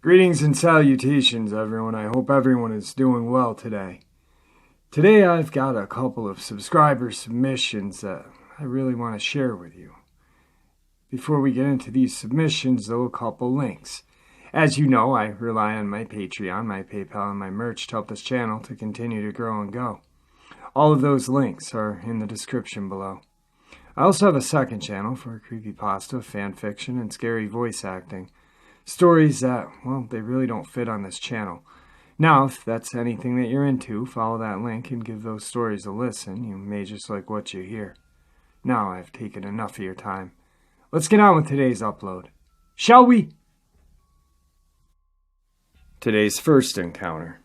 Greetings and salutations, everyone. I hope everyone is doing well today. Today I've got a couple of subscriber submissions that I really want to share with you. Before we get into these submissions, though, a couple links. As you know, I rely on my Patreon, my PayPal, and my merch to help this channel to continue to grow and go. All of those links are in the description below. I also have a second channel for creepypasta, fanfiction, and scary voice acting. Stories that, well, they really don't fit on this channel. Now, if that's anything that you're into, follow that link and give those stories a listen. You may just like what you hear. Now I've taken enough of your time. Let's get on with today's upload. Shall we? Today's first encounter.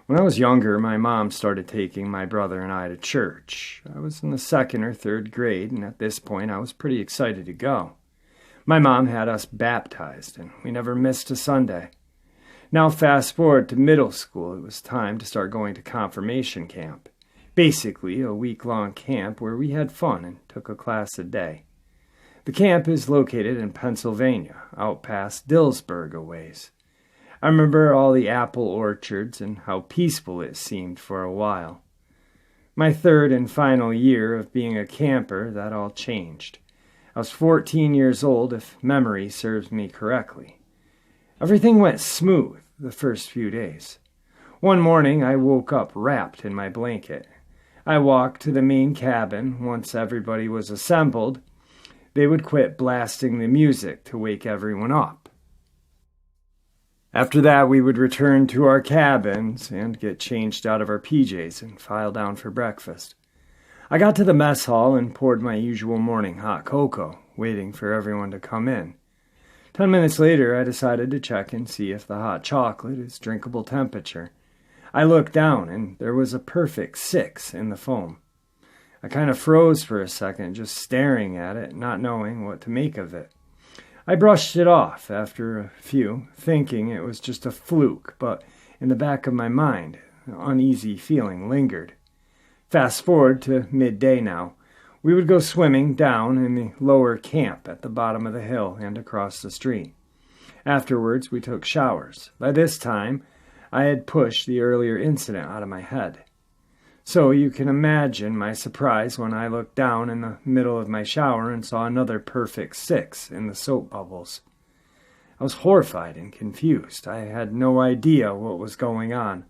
When I was younger, my mom started taking my brother and I to church. I was in the 2nd or 3rd grade, and at this point I was pretty excited to go. My mom had us baptized, and we never missed a Sunday. Now fast forward to middle school, it was time to start going to confirmation camp. Basically, a week-long camp where we had fun and took a class a day. The camp is located in Pennsylvania, out past Dillsburg a ways. I remember all the apple orchards and how peaceful it seemed for a while. My 3rd and final year of being a camper, that all changed. I was 14 years old, if memory serves me correctly. Everything went smooth the first few days. One morning, I woke up wrapped in my blanket. I walked to the main cabin. Once everybody was assembled, they would quit blasting the music to wake everyone up. After that, we would return to our cabins and get changed out of our PJs and file down for breakfast. I got to the mess hall and poured my usual morning hot cocoa, waiting for everyone to come in. 10 minutes later, I decided to check and see if the hot chocolate is drinkable temperature. I looked down, and there was a perfect 6 in the foam. I kind of froze for a second, just staring at it, not knowing what to make of it. I brushed it off after a few, thinking it was just a fluke, but in the back of my mind, an uneasy feeling lingered. Fast forward to midday now. We would go swimming down in the lower camp at the bottom of the hill and across the street. Afterwards, we took showers. By this time, I had pushed the earlier incident out of my head. So you can imagine my surprise when I looked down in the middle of my shower and saw another perfect 6 in the soap bubbles. I was horrified and confused. I had no idea what was going on.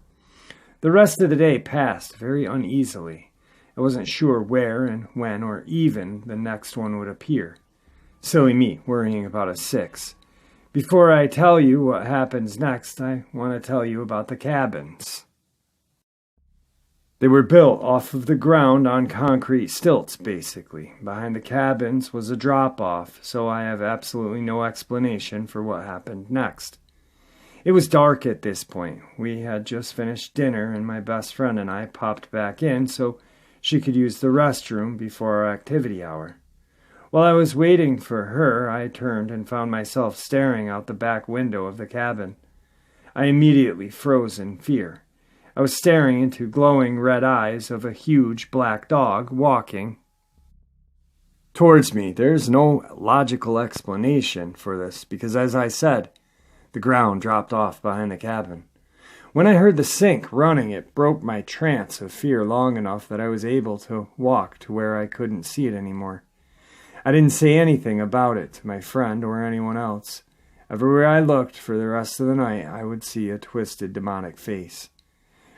The rest of the day passed very uneasily. I wasn't sure where and when or even the next one would appear. Silly me, worrying about a 6. Before I tell you what happens next, I want to tell you about the cabins. They were built off of the ground on concrete stilts, basically. Behind the cabins was a drop-off, so I have absolutely no explanation for what happened next. It was dark at this point. We had just finished dinner, and my best friend and I popped back in so she could use the restroom before our activity hour. While I was waiting for her, I turned and found myself staring out the back window of the cabin. I immediately froze in fear. I was staring into glowing red eyes of a huge black dog walking towards me. There's no logical explanation for this because, as I said, the ground dropped off behind the cabin. When I heard the sink running, it broke my trance of fear long enough that I was able to walk to where I couldn't see it anymore. I didn't say anything about it to my friend or anyone else. Everywhere I looked for the rest of the night, I would see a twisted demonic face.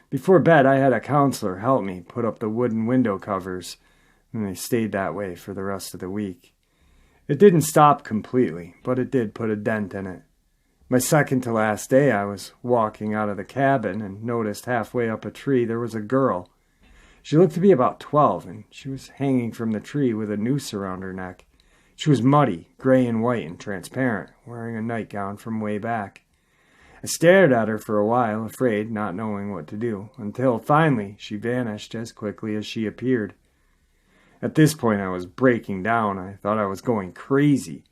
Before bed, I had a counselor help me put up the wooden window covers, and they stayed that way for the rest of the week. It didn't stop completely, but it did put a dent in it. My second to last day, I was walking out of the cabin and noticed halfway up a tree there was a girl. She looked to be about 12, and she was hanging from the tree with a noose around her neck. She was muddy, gray and white and transparent, wearing a nightgown from way back. I stared at her for a while, afraid, not knowing what to do, until finally she vanished as quickly as she appeared. At this point I was breaking down. I thought I was going crazy.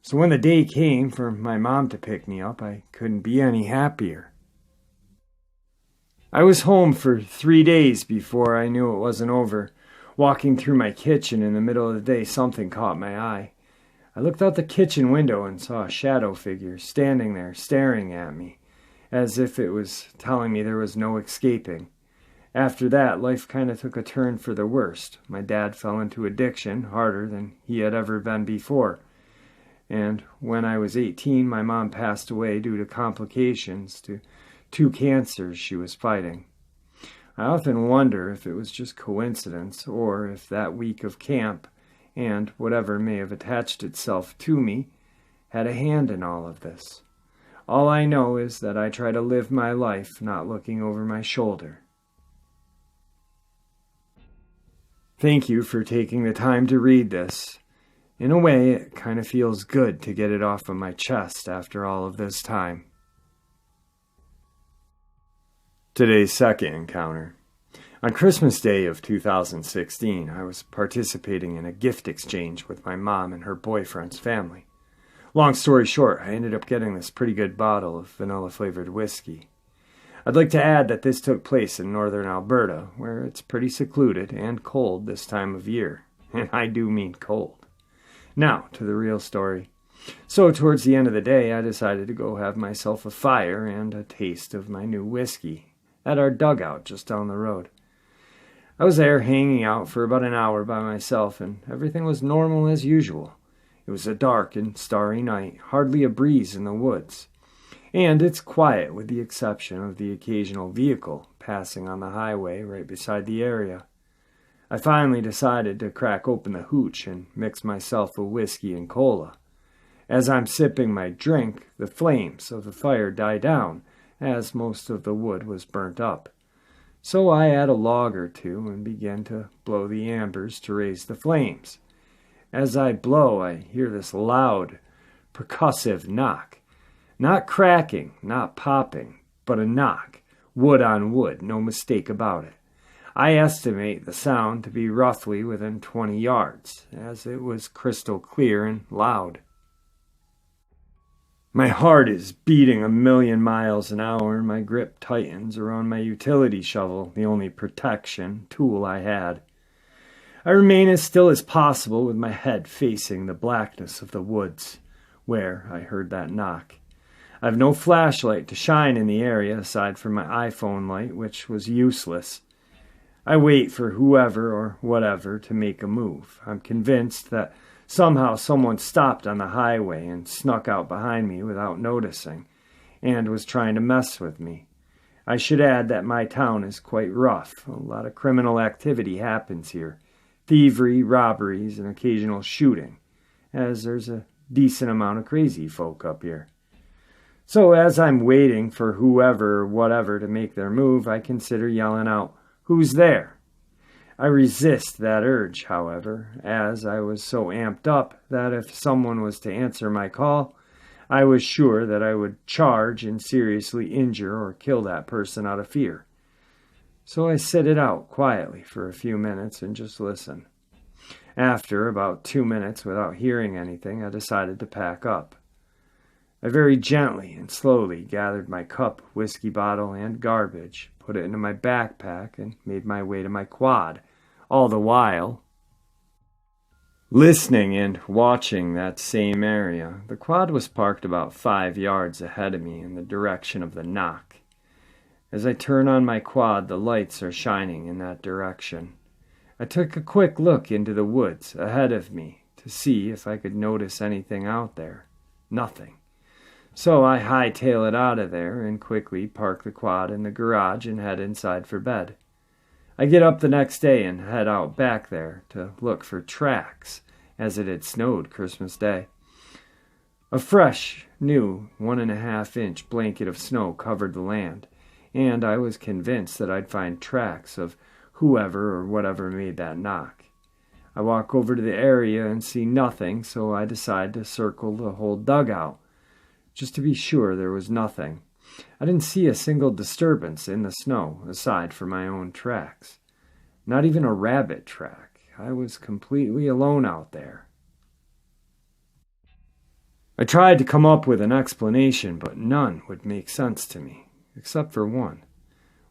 So when the day came for my mom to pick me up, I couldn't be any happier. I was home for 3 days before I knew it wasn't over. Walking through my kitchen in the middle of the day, something caught my eye. I looked out the kitchen window and saw a shadow figure standing there, staring at me, as if it was telling me there was no escaping. After that, life kind of took a turn for the worst. My dad fell into addiction harder than he had ever been before. And when I was 18, my mom passed away due to complications to 2 cancers she was fighting. I often wonder if it was just coincidence, or if that week of camp, and whatever may have attached itself to me, had a hand in all of this. All I know is that I try to live my life not looking over my shoulder. Thank you for taking the time to read this. In a way, it kind of feels good to get it off of my chest after all of this time. Today's second encounter. On Christmas Day of 2016, I was participating in a gift exchange with my mom and her boyfriend's family. Long story short, I ended up getting this pretty good bottle of vanilla-flavored whiskey. I'd like to add that this took place in northern Alberta, where it's pretty secluded and cold this time of year. And I do mean cold. Now, to the real story. So, towards the end of the day, I decided to go have myself a fire and a taste of my new whiskey at our dugout just down the road. I was there hanging out for about an hour by myself, and everything was normal as usual. It was a dark and starry night, hardly a breeze in the woods. And it's quiet with the exception of the occasional vehicle passing on the highway right beside the area. I finally decided to crack open the hooch and mix myself a whiskey and cola. As I'm sipping my drink, the flames of the fire die down, as most of the wood was burnt up. So I add a log or two and begin to blow the embers to raise the flames. As I blow, I hear this loud, percussive knock. Not cracking, not popping, but a knock. Wood on wood, no mistake about it. I estimate the sound to be roughly within 20 yards, as it was crystal clear and loud. My heart is beating 1,000,000 miles an hour, and my grip tightens around my utility shovel, the only protection tool I had. I remain as still as possible with my head facing the blackness of the woods, where I heard that knock. I have no flashlight to shine in the area aside from my iPhone light, which was useless. I wait for whoever or whatever to make a move. I'm convinced that somehow someone stopped on the highway and snuck out behind me without noticing, and was trying to mess with me. I should add that my town is quite rough. A lot of criminal activity happens here. Thievery, robberies, and occasional shooting, as there's a decent amount of crazy folk up here. So as I'm waiting for whoever or whatever to make their move, I consider yelling out, "Who's there?" I resist that urge, however, as I was so amped up that if someone was to answer my call, I was sure that I would charge and seriously injure or kill that person out of fear. So I sit it out quietly for a few minutes and just listen. After about 2 minutes without hearing anything, I decided to pack up. I very gently and slowly gathered my cup, whiskey bottle, and garbage, put it into my backpack, and made my way to my quad, all the while listening and watching that same area. The quad was parked about 5 yards ahead of me in the direction of the knock. As I turn on my quad, the lights are shining in that direction. I took a quick look into the woods ahead of me to see if I could notice anything out there. Nothing. So I hightail it out of there and quickly park the quad in the garage and head inside for bed. I get up the next day and head out back there to look for tracks, as it had snowed Christmas Day. A fresh, new 1.5-inch blanket of snow covered the land, and I was convinced that I'd find tracks of whoever or whatever made that knock. I walk over to the area and see nothing, so I decide to circle the whole dugout, just to be sure there was nothing. I didn't see a single disturbance in the snow, aside from my own tracks. Not even a rabbit track. I was completely alone out there. I tried to come up with an explanation, but none would make sense to me, except for one.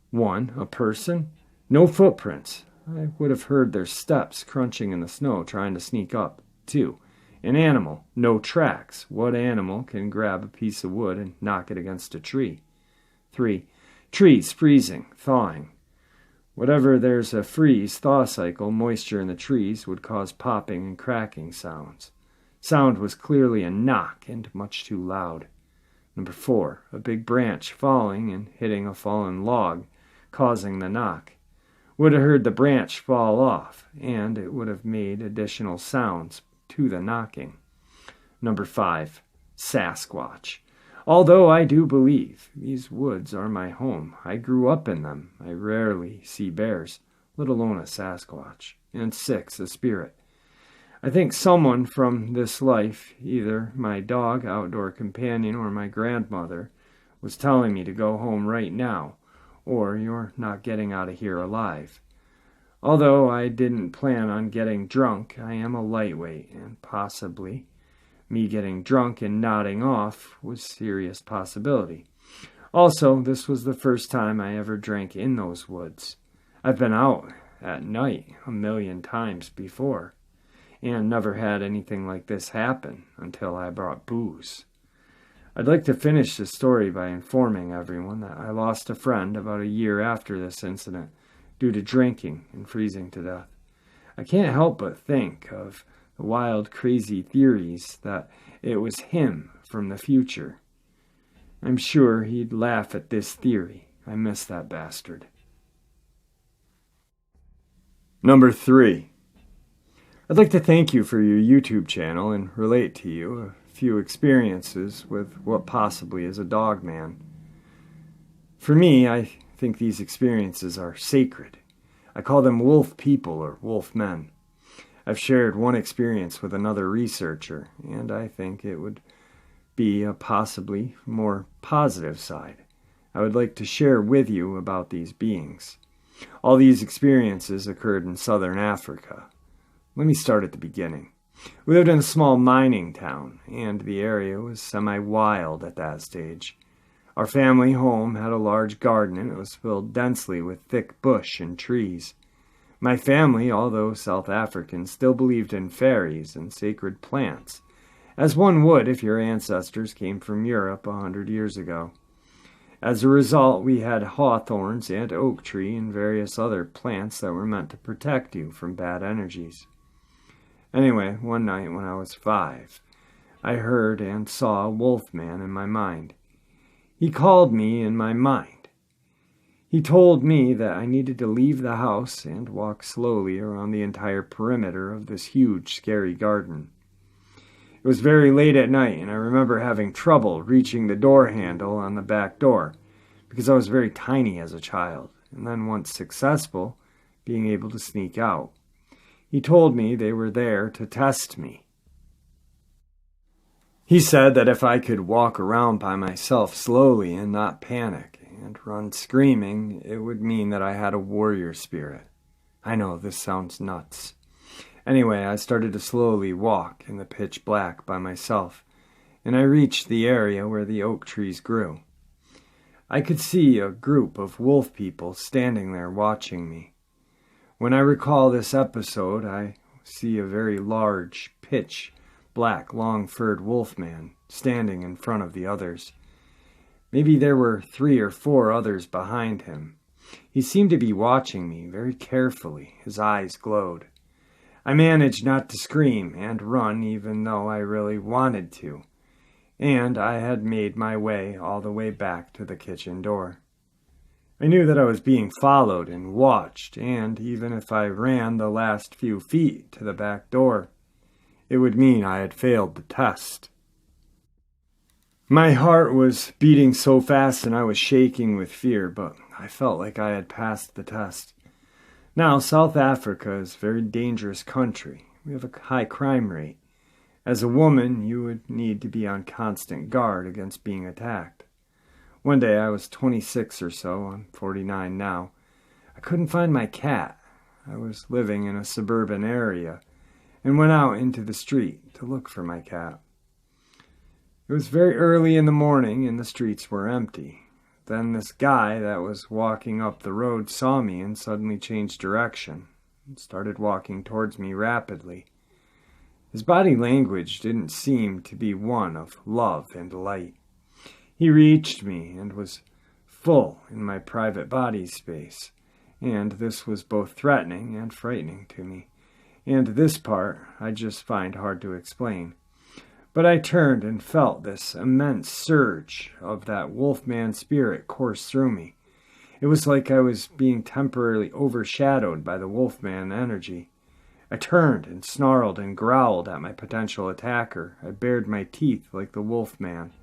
One, a person? No footprints. I would have heard their steps crunching in the snow trying to sneak up. 2. An animal. No tracks. What animal can grab a piece of wood and knock it against a tree? 3. Trees freezing, thawing. Whatever there's a freeze-thaw cycle, moisture in the trees would cause popping and cracking sounds. Sound was clearly a knock and much too loud. 4. A big branch falling and hitting a fallen log, causing the knock. Would have heard the branch fall off, and it would have made additional sounds to the knocking. 5. Sasquatch. Although I do believe these woods are my home, I grew up in them. I rarely see bears, let alone a Sasquatch. And 6. A spirit. I think someone from this life, either my dog, outdoor companion, or my grandmother, was telling me to go home right now, or you're not getting out of here alive. Although I didn't plan on getting drunk, I am a lightweight, and possibly me getting drunk and nodding off was a serious possibility. Also, this was the first time I ever drank in those woods. I've been out at night 1,000,000 times before, and never had anything like this happen until I brought booze. I'd like to finish this story by informing everyone that I lost a friend about a year after this incident due to drinking and freezing to death. I can't help but think of the wild, crazy theories that it was him from the future. I'm sure he'd laugh at this theory. I miss that bastard. 3. I'd like to thank you for your YouTube channel and relate to you a few experiences with what possibly is a Dogman. For me, I think these experiences are sacred. I call them wolf people or wolf men. I've shared one experience with another researcher, and I think it would be a possibly more positive side. I would like to share with you about these beings. All these experiences occurred in southern Africa. Let me start at the beginning. We lived in a small mining town, and the area was semi-wild at that stage. Our family home had a large garden, and it was filled densely with thick bush and trees. My family, although South African, still believed in fairies and sacred plants, as one would if your ancestors came from Europe 100 years ago. As a result, we had hawthorns and oak tree and various other plants that were meant to protect you from bad energies. Anyway, one night when I was 5, I heard and saw a wolf man in my mind. He called me in my mind. He told me that I needed to leave the house and walk slowly around the entire perimeter of this huge, scary garden. It was very late at night, and I remember having trouble reaching the door handle on the back door because I was very tiny as a child, and then once successful, being able to sneak out. He told me they were there to test me. He said that if I could walk around by myself slowly and not panic and run screaming, it would mean that I had a warrior spirit. I know, this sounds nuts. Anyway, I started to slowly walk in the pitch black by myself, and I reached the area where the oak trees grew. I could see a group of wolf people standing there watching me. When I recall this episode, I see a very large, pitch black, long-furred wolf man standing in front of the others. Maybe there were 3 or 4 others behind him. He seemed to be watching me very carefully. His eyes glowed. I managed not to scream and run even though I really wanted to, and I had made my way all the way back to the kitchen door. I knew that I was being followed and watched, and even if I ran the last few feet to the back door, it would mean I had failed the test. My heart was beating so fast and I was shaking with fear, but I felt like I had passed the test. Now, South Africa is a very dangerous country. We have a high crime rate. As a woman, you would need to be on constant guard against being attacked. One day, I was 26 or so, I'm 49 now. I couldn't find my cat. I was living in a suburban area and went out into the street to look for my cat. It was very early in the morning and the streets were empty. Then this guy that was walking up the road saw me and suddenly changed direction. and started walking towards me rapidly. His body language didn't seem to be one of love and light. He reached me and was full in my private body space, and this was both threatening and frightening to me, and this part I just find hard to explain. But I turned and felt this immense surge of that wolfman spirit course through me. It was like I was being temporarily overshadowed by the wolfman energy. I turned and snarled and growled at my potential attacker. I bared my teeth like the wolfman.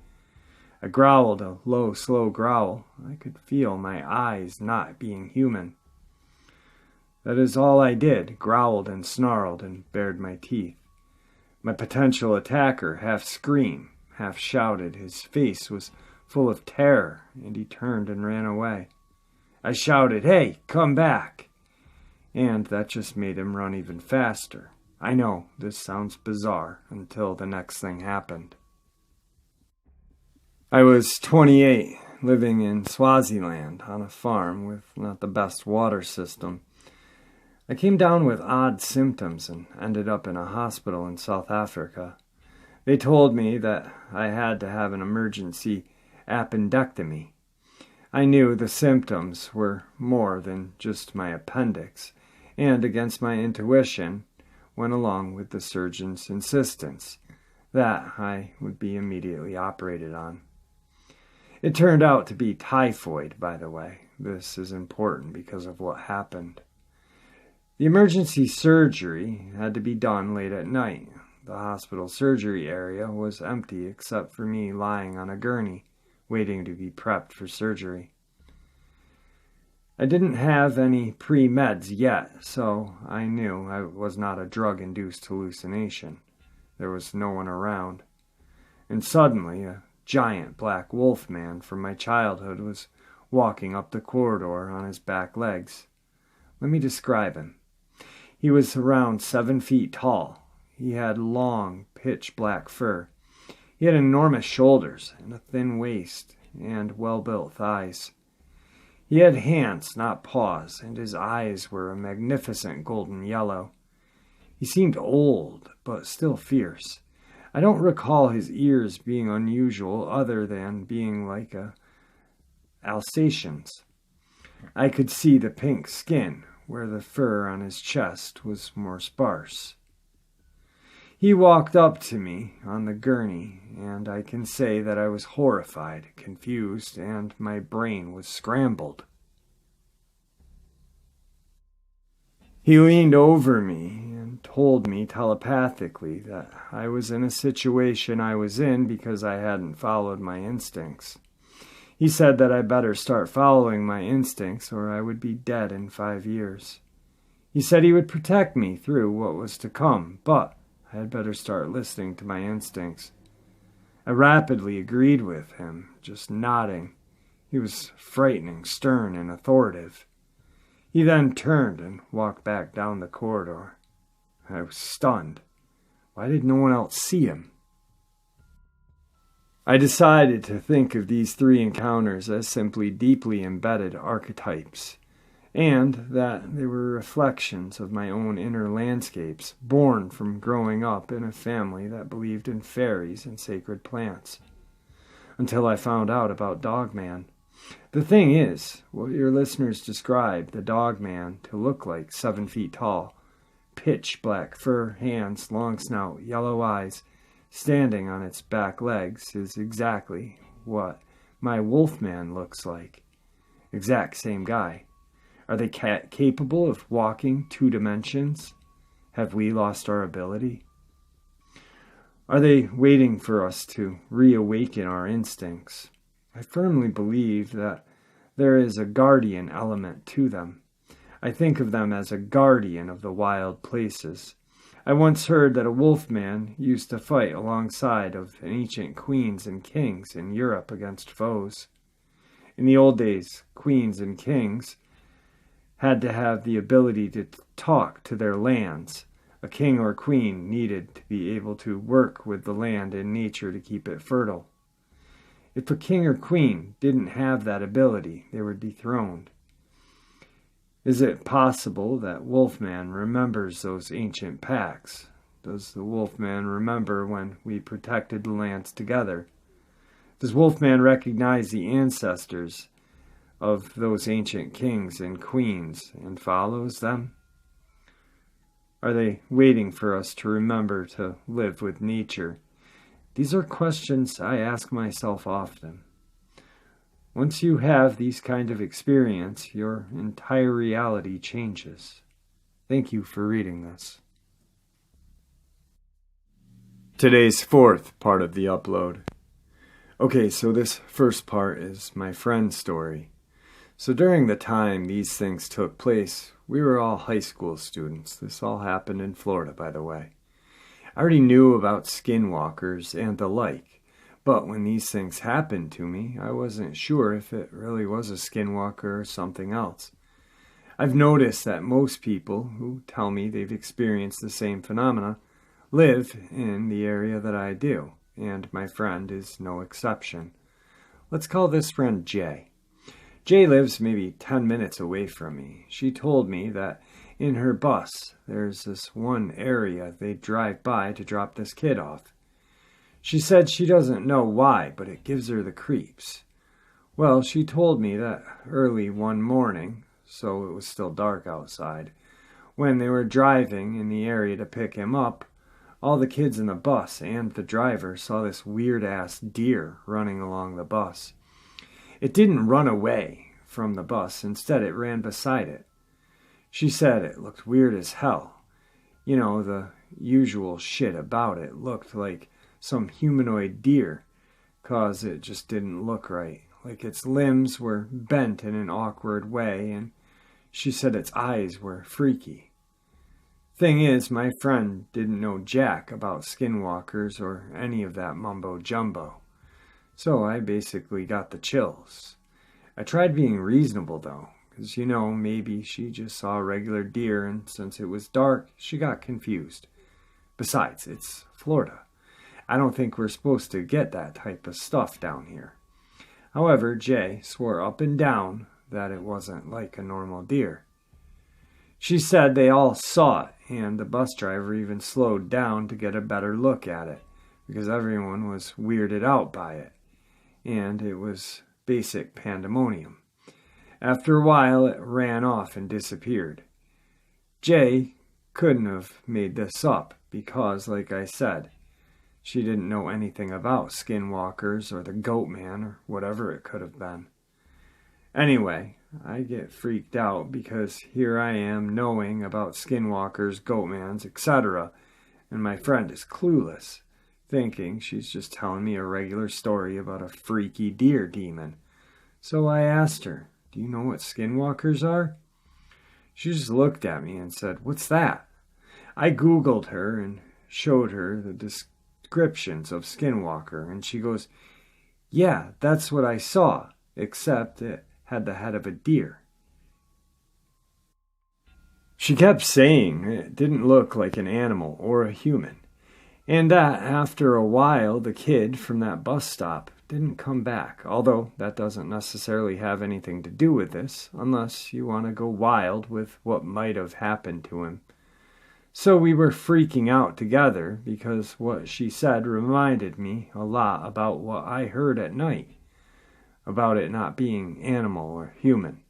I growled a low, slow growl. I could feel my eyes not being human. That is all I did, growled and snarled and bared my teeth. My potential attacker half screamed, half shouted. His face was full of terror, and he turned and ran away. I shouted, "Hey, come back!" And that just made him run even faster. I know, this sounds bizarre, until the next thing happened. I was 28, living in Swaziland on a farm with not the best water system. I came down with odd symptoms and ended up in a hospital in South Africa. They told me that I had to have an emergency appendectomy. I knew the symptoms were more than just my appendix, and against my intuition, went along with the surgeon's insistence that I would be immediately operated on. It turned out to be typhoid, by the way. This is important because of what happened. The emergency surgery had to be done late at night. The hospital surgery area was empty except for me lying on a gurney, waiting to be prepped for surgery. I didn't have any pre-meds yet, so I knew I was not a drug-induced hallucination. There was no one around. And suddenly, a giant black wolf man from my childhood was walking up the corridor on his back legs. Let me describe him. He was around 7 feet tall. He had long, pitch-black fur. He had enormous shoulders and a thin waist and well-built thighs. He had hands, not paws, and his eyes were a magnificent golden yellow. He seemed old, but still fierce. I don't recall his ears being unusual other than being like a Alsatian's. I could see the pink skin, where the fur on his chest was more sparse. He walked up to me on the gurney, and I can say that I was horrified, confused, and my brain was scrambled. He leaned over me and told me telepathically that I was in a situation I was in because I hadn't followed my instincts. He said that I better start following my instincts or I would be dead in 5 years. He said he would protect me through what was to come, but I had better start listening to my instincts. I rapidly agreed with him, just nodding. He was frightening, stern, and authoritative. He then turned and walked back down the corridor. I was stunned. Why did no one else see him? I decided to think of these 3 encounters as simply deeply embedded archetypes, and that they were reflections of my own inner landscapes, born from growing up in a family that believed in fairies and sacred plants. Until I found out about Dogman. The thing is, what your listeners described the Dogman to look like 7 feet tall, pitch black fur, hands, long snout, yellow eyes, standing on its back legs is exactly what my wolfman looks like. Exact same guy. Are they capable of walking 2 dimensions? Have we lost our ability? Are they waiting for us to reawaken our instincts? I firmly believe that there is a guardian element to them. I think of them as a guardian of the wild places. I once heard that a wolfman used to fight alongside of ancient queens and kings in Europe against foes. In the old days, queens and kings had to have the ability to talk to their lands. A king or queen needed to be able to work with the land and nature to keep it fertile. If a king or queen didn't have that ability, they were dethroned. Is it possible that Wolfman remembers those ancient packs? Does the Wolfman remember when we protected the lands together? Does Wolfman recognize the ancestors of those ancient kings and queens and follows them? Are they waiting for us to remember to live with nature? These are questions I ask myself often. Once you have these kind of experience, your entire reality changes. Thank you for reading this. Today's fourth part of the upload. Okay, so this first part is my friend's story. So during the time these things took place, we were all high school students. This all happened in Florida, by the way. I already knew about skinwalkers and the like, but when these things happened to me, I wasn't sure if it really was a skinwalker or something else. I've noticed that most people who tell me they've experienced the same phenomena live in the area that I do, and my friend is no exception. Let's call this friend Jay. Jay lives maybe 10 minutes away from me. She told me that in her bus, there's this one area they drive by to drop this kid off. She said she doesn't know why, but it gives her the creeps. Well, she told me that early one morning, so it was still dark outside, when they were driving in the area to pick him up, all the kids in the bus and the driver saw this weird-ass deer running along the bus. It didn't run away from the bus. Instead, it ran beside it. She said it looked weird as hell. You know, the usual shit about it looked like some humanoid deer, 'cause it just didn't look right. Like its limbs were bent in an awkward way, and she said its eyes were freaky. Thing is, my friend didn't know jack about skinwalkers or any of that mumbo-jumbo. So I basically got the chills. I tried being reasonable, though, because, maybe she just saw a regular deer, and since it was dark, she got confused. Besides, it's Florida. I don't think we're supposed to get that type of stuff down here. However, Jay swore up and down that it wasn't like a normal deer. She said they all saw it, and the bus driver even slowed down to get a better look at it, because everyone was weirded out by it. And it was basic pandemonium. After a while, it ran off and disappeared. Jay couldn't have made this up because, like I said, she didn't know anything about skinwalkers or the goat man or whatever it could have been. Anyway, I get freaked out because here I am knowing about skinwalkers, goatmans, etc., and my friend is clueless, thinking she's just telling me a regular story about a freaky deer demon. So I asked her, "Do you know what skinwalkers are?" She just looked at me and said, "What's that?" I Googled her and showed her the descriptions of skinwalker, and she goes, "Yeah, that's what I saw, except it had the head of a deer." She kept saying it didn't look like an animal or a human, and that after a while the kid from that bus stop didn't come back, although that doesn't necessarily have anything to do with this, unless you want to go wild with what might have happened to him. So we were freaking out together because what she said reminded me a lot about what I heard at night, about it not being animal or human.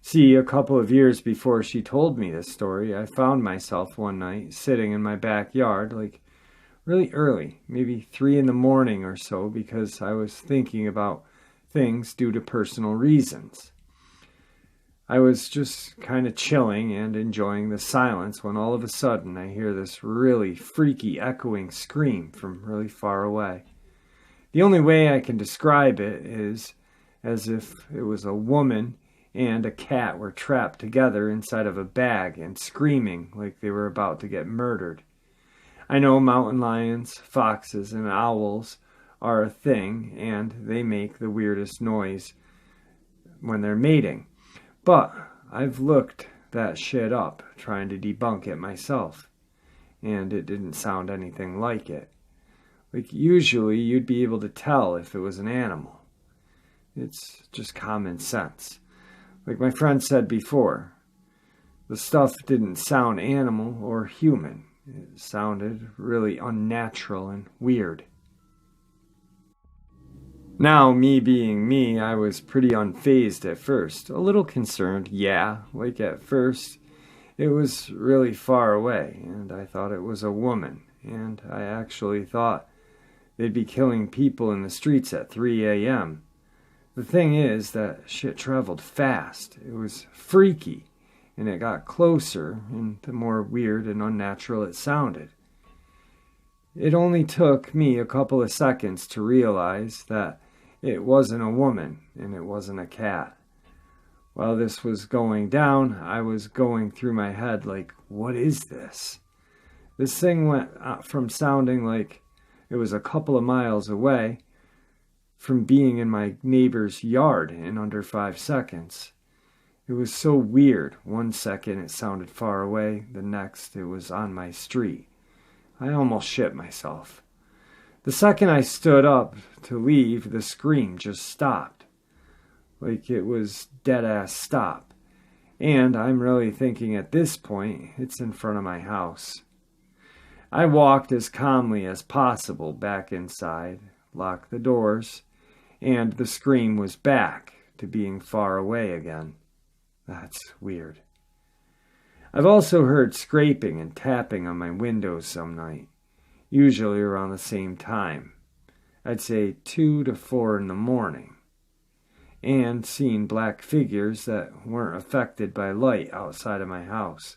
See, a couple of years before she told me this story, I found myself one night sitting in my backyard, like really early, maybe 3 a.m. or so, because I was thinking about things due to personal reasons. I was just kind of chilling and enjoying the silence when all of a sudden I hear this really freaky echoing scream from really far away. The only way I can describe it is as if it was a woman and a cat were trapped together inside of a bag and screaming like they were about to get murdered. I know mountain lions, foxes, and owls are a thing, and they make the weirdest noise when they're mating. But I've looked that shit up, trying to debunk it myself, and it didn't sound anything like it. Like, usually you'd be able to tell if it was an animal. It's just common sense. Like my friend said before, The stuff didn't sound animal or human. It sounded really unnatural and weird. Now, me being me, I was pretty unfazed at first. A little concerned, yeah, like at first. It was really far away, and I thought it was a woman, and I actually thought they'd be killing people in the streets at 3 a.m. The thing is that shit traveled fast. It was freaky, and it got closer, and the more weird and unnatural it sounded. It only took me a couple of seconds to realize that it wasn't a woman, and it wasn't a cat. While this was going down, I was going through my head like, what is this? This thing went from sounding like it was a couple of miles away from being in my neighbor's yard in under 5 seconds. It was so weird. 1 second it sounded far away, the next it was on my street. I almost shit myself. The second I stood up to leave, the scream just stopped. Like it was dead-ass stop. And I'm really thinking at this point, it's in front of my house. I walked as calmly as possible back inside, locked the doors, and the scream was back to being far away again. That's weird. I've also heard scraping and tapping on my windows some night, usually around the same time. I'd say 2 to 4 in the morning. And seen black figures that weren't affected by light outside of my house.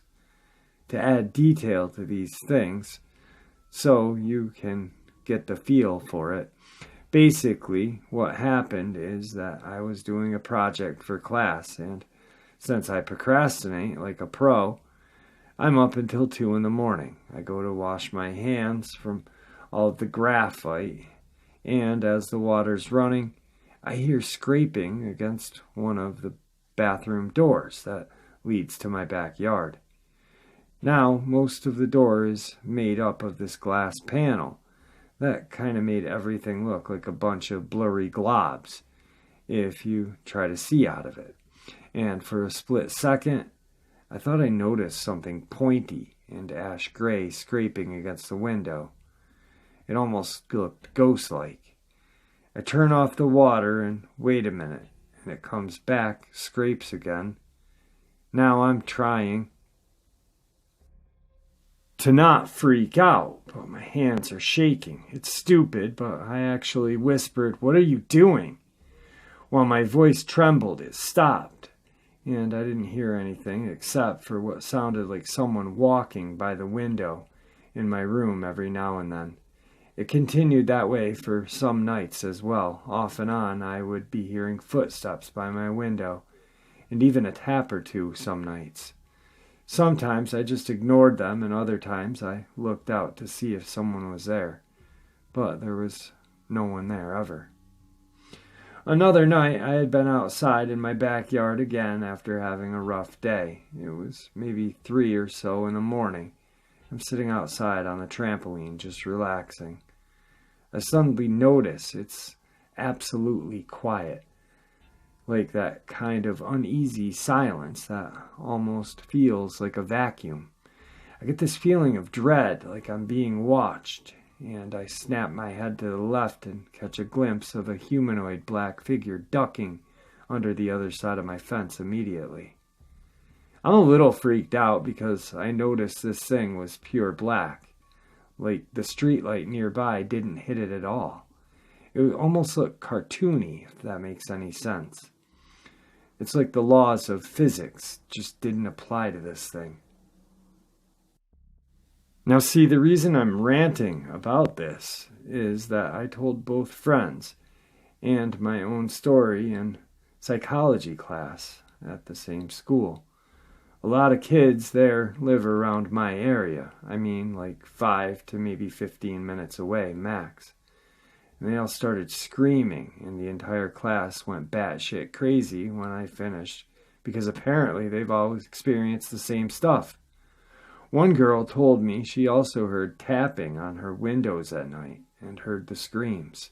To add detail to these things, so you can get the feel for it, basically what happened is that I was doing a project for class, and since I procrastinate like a pro, I'm up until 2 in the morning. I go to wash my hands from all of the graphite, and as the water's running, I hear scraping against one of the bathroom doors that leads to my backyard. Now, most of the door is made up of this glass panel that kind of made everything look like a bunch of blurry globs if you try to see out of it. And for a split second, I thought I noticed something pointy and ash gray scraping against the window. It almost looked ghost-like. I turn off the water and wait a minute, and it comes back, scrapes again. Now I'm trying to not freak out, but my hands are shaking. It's stupid, but I actually whispered, "What are you doing?" While my voice trembled, it stopped, and I didn't hear anything except for what sounded like someone walking by the window in my room every now and then. It continued that way for some nights as well. Off and on, I would be hearing footsteps by my window, and even a tap or two some nights. Sometimes I just ignored them, and other times I looked out to see if someone was there. But there was no one there ever. Another night, I had been outside in my backyard again after having a rough day. It was maybe 3 or so in the morning. I'm sitting outside on the trampoline, just relaxing. I suddenly notice it's absolutely quiet. Like that kind of uneasy silence that almost feels like a vacuum. I get this feeling of dread, like I'm being watched, and I snap my head to the left and catch a glimpse of a humanoid black figure ducking under the other side of my fence immediately. I'm a little freaked out because I noticed this thing was pure black. Like the streetlight nearby didn't hit it at all. It almost looked cartoony, if that makes any sense. It's like the laws of physics just didn't apply to this thing. Now see, the reason I'm ranting about this is that I told both friends and my own story in psychology class at the same school. A lot of kids there live around my area. I mean, like 5 to maybe 15 minutes away, max. And they all started screaming, and the entire class went batshit crazy when I finished, because apparently they've all experienced the same stuff. One girl told me she also heard tapping on her windows at night and heard the screams.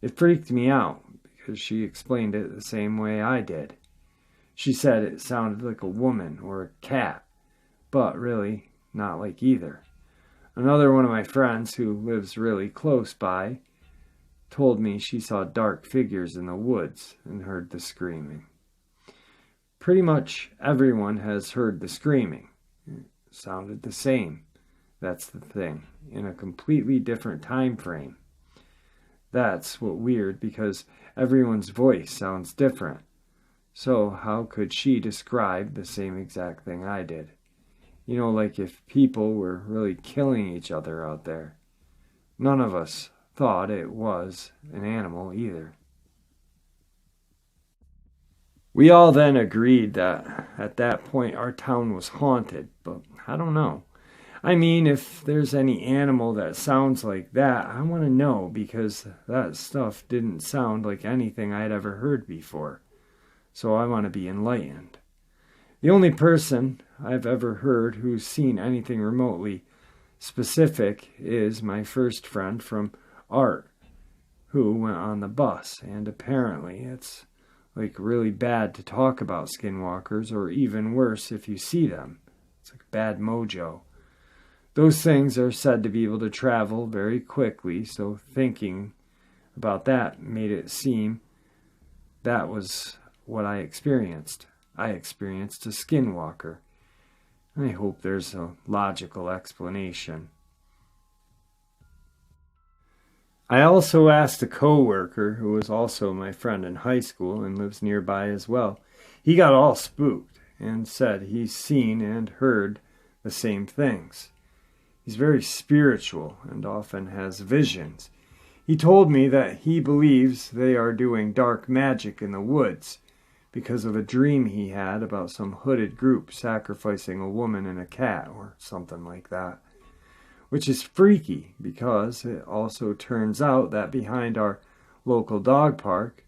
It freaked me out, because she explained it the same way I did. She said it sounded like a woman or a cat, but really not like either. Another one of my friends who lives really close by told me she saw dark figures in the woods and heard the screaming. Pretty much everyone has heard the screaming. It sounded the same. That's the thing, in a completely different time frame. That's what weird, because everyone's voice sounds different. So how could she describe the same exact thing I did? You know, like if people were really killing each other out there. None of us thought it was an animal either. We all then agreed that at that point our town was haunted, but I don't know. I mean, if there's any animal that sounds like that, I want to know, because that stuff didn't sound like anything I'd ever heard before. So I want to be enlightened. The only person I've ever heard who's seen anything remotely specific is my first friend from art, who went on the bus, and apparently it's like really bad to talk about skinwalkers, or even worse if you see them. It's like bad mojo. Those things are said to be able to travel very quickly, so thinking about that made it seem that was what I experienced. I experienced a skinwalker. I hope there's a logical explanation. I also asked a coworker who was also my friend in high school and lives nearby as well. He got all spooked and said he's seen and heard the same things. He's very spiritual and often has visions. He told me that he believes they are doing dark magic in the woods because of a dream he had about some hooded group sacrificing a woman and a cat or something like that. Which is freaky, because it also turns out that behind our local dog park,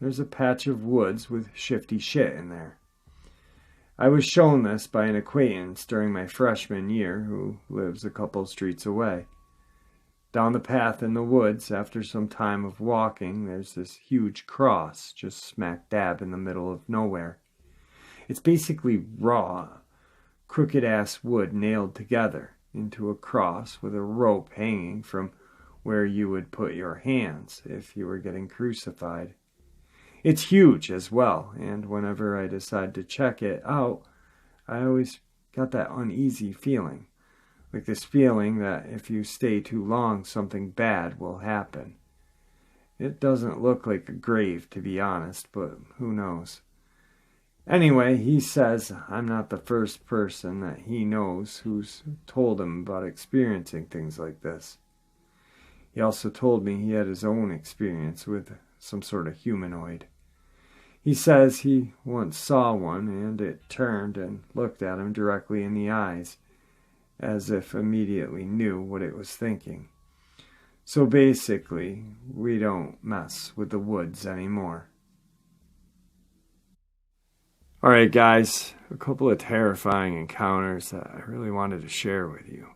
there's a patch of woods with shifty shit in there. I was shown this by an acquaintance during my freshman year who lives a couple streets away. Down the path in the woods, after some time of walking, there's this huge cross just smack dab in the middle of nowhere. It's basically raw, crooked-ass wood nailed together into a cross with a rope hanging from where you would put your hands if you were getting crucified. It's huge as well, and whenever I decide to check it out, I always got that uneasy feeling. Like this feeling that if you stay too long, something bad will happen. It doesn't look like a grave, to be honest, but who knows. Anyway, he says I'm not the first person that he knows who's told him about experiencing things like this. He also told me he had his own experience with some sort of humanoid. He says he once saw one and it turned and looked at him directly in the eyes, as if immediately knew what it was thinking. So basically, we don't mess with the woods anymore. Alright guys, a couple of terrifying encounters that I really wanted to share with you.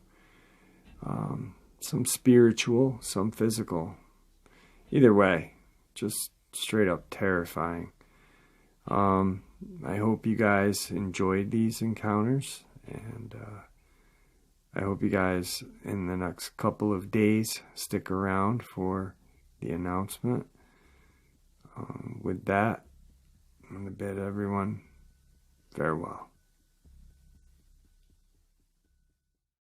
Some spiritual, some physical. Either way, just straight up terrifying. I hope you guys enjoyed these encounters, and I hope you guys in the next couple of days stick around for the announcement. With that, I'm going to bid everyone farewell.